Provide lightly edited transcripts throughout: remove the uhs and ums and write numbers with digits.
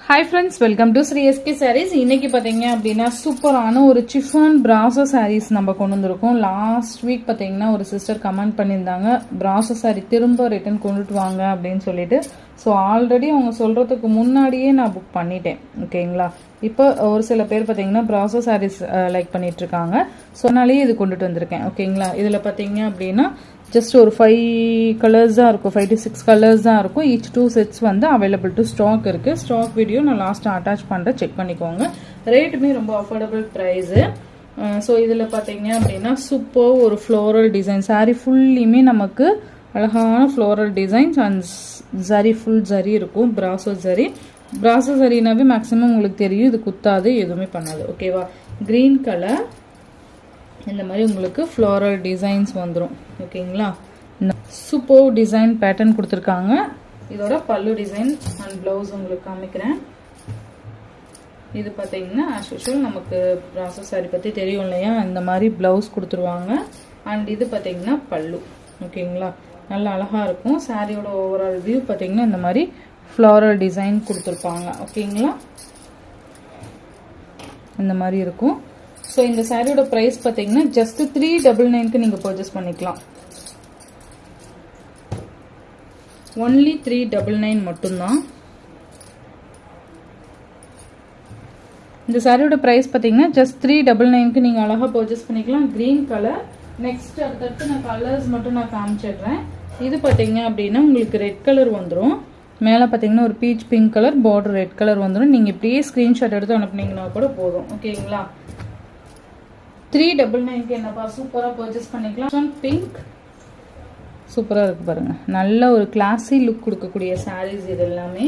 Hi friends, welcome to Sri SK Sarees. இன்னைக்கு பாத்தீங்க அப்படினா சூப்பரான ஒரு chiffon brasso sarees நம்ம கொண்டு வந்திருக்கோம். லாஸ்ட் வீக் பாத்தீங்கன்னா ஒரு சிஸ்டர் கமெண்ட் பண்ணியிருந்தாங்க brasso saree திரும்ப ரிட்டர்ன் கொண்டுட்டு வாங்க அப்படின்னு சொல்லிட்டு. ஸோ ஆல்ரெடி அவங்க சொல்றதுக்கு முன்னாடியே நான் புக் பண்ணிட்டேன். ஓகேங்களா? இப்போ ஒரு சில பேர் பார்த்தீங்கன்னா brasso sarees லைக் பண்ணிட்டு இருக்காங்க. ஸோ அதனாலேயே இது கொண்டுட்டு வந்திருக்கேன். ஓகேங்களா? இதில் பார்த்தீங்க அப்படின்னா ஜஸ்ட் ஒரு 5 கலர்ஸ் தான் இருக்கும், 5 to 6 கலர்ஸ் தான் இருக்கும். ஈச் 2 செட்ஸ் வந்து அவைலபிள் டு ஸ்டாக் இருக்குது. ஸ்டாக் வீடியோ நான் லாஸ்ட்டாக அட்டாச் பண்ணுறேன், செக் பண்ணிக்கோங்க. ரேட்டுமே ரொம்ப அஃபோர்டபுள் ப்ரைஸு. ஸோ இதில் பார்த்தீங்க அப்படின்னா சூப்பர் ஒரு ஃப்ளோரல் டிசைன் சாரீ ஃபுல்லியுமே நமக்கு அழகான floral designs and zari full zari இருக்கும். பிராசோ ஜரினாவே மேக்ஸிமம் உங்களுக்கு தெரியும், இது குத்தாது, எதுவுமே பண்ணாது. ஓகேவா? க்ரீன் கலர் இந்த மாதிரி உங்களுக்கு ஃப்ளோரல் டிசைன்ஸ் வந்துடும். ஓகேங்களா? இந்த சூப்பர் டிசைன் பேட்டர்ன் கொடுத்துருக்காங்க. இதோட பல்லு டிசைன் அண்ட் ப்ளவுஸ் உங்களுக்கு காமிக்கிறேன். இது பார்த்தீங்கன்னா ஆஸ் யூஷுவல் நமக்கு பிராசோ சாரி பற்றி தெரியும் இல்லையா, இந்த மாதிரி ப்ளவுஸ் கொடுத்துருவாங்க. அண்ட் இது பார்த்தீங்கன்னா பல்லு. ஓகேங்களா? நல்லா அழகாக இருக்கும். சாரியோட ஓவரால் வியூ பார்த்தீங்கன்னா இந்த மாதிரி ஃப்ளோரல் டிசைன் கொடுத்துருப்பாங்க. ஓகேங்களா? இந்த மாதிரி இருக்கும். ஸோ இந்த சாரியோட ப்ரைஸ் பார்த்தீங்கன்னா ஜஸ்ட் 399க்கு நீங்கள் பர்ச்சேஸ் பண்ணிக்கலாம். ஒன்லி 399 மட்டும்தான். இந்த சாரியோட ப்ரைஸ் பார்த்தீங்கன்னா ஜஸ்ட் 399க்கு நீங்கள் அழகாக பர்ச்சேஸ் பண்ணிக்கலாம். Green colour. நெக்ஸ்ட் அடுத்தடுத்து நான் கலர்ஸ் மட்டும் நான் காமிச்சிடுறேன். இது பார்த்தீங்க அப்படின்னா உங்களுக்கு ரெட் கலர் வந்துடும். மேலே பார்த்தீங்கன்னா ஒரு beach pink colour, border red colour வந்துடும். நீங்கள் இப்படியே ஸ்க்ரீன்ஷாட் எடுத்து அனுப்புனீங்கன்னா கூட போதும். ஓகேங்களா? 399க்கு என்னப்பா சூப்பராக பர்ச்சேஸ் பண்ணிக்கலாம். பிங்க் சூப்பராக இருக்குது பாருங்கள். நல்ல ஒரு கிளாஸி லுக் கொடுக்கக்கூடிய சாரீஸ் இது எல்லாமே.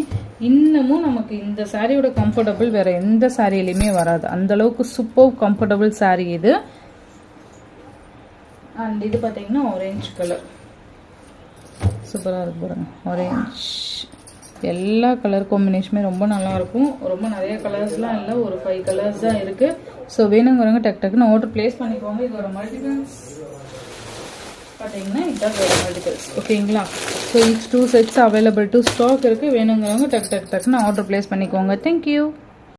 இன்னமும் நமக்கு இந்த சாரியோட கம்ஃபர்டபுள் வேறு எந்த சாரியிலையுமே வராது. அந்தளவுக்கு சூப்பர் கம்ஃபர்டபுள் சாரீ இது. அண்ட் இது பார்த்தீங்கன்னா ஆரஞ்சு கலர் சூப்பராக இருக்கு பாருங்கள். ஆரஞ்ச் எல்லா கலர் காம்பினேஷனுமே ரொம்ப நல்லாயிருக்கும். ரொம்ப நிறைய கலர்ஸ்லாம் இல்லை, ஒரு 5 கலர்ஸ் தான் இருக்குது. ஸோ வேணுங்கிறவங்க டக்குன்னு ஆர்டர் பிளேஸ் பண்ணிக்கோங்க. இதோட மல்டிபிள்ஸ் பார்த்தீங்கன்னா இதுதான் வேறு மல்டிபிள்ஸ். ஓகேங்களா? So each 2 sets available to stock இருக்குது. வேணுங்கிறவங்க டக்குன்னு ஆர்டர் பிளேஸ் பண்ணிக்கோங்க. தேங்க்யூ.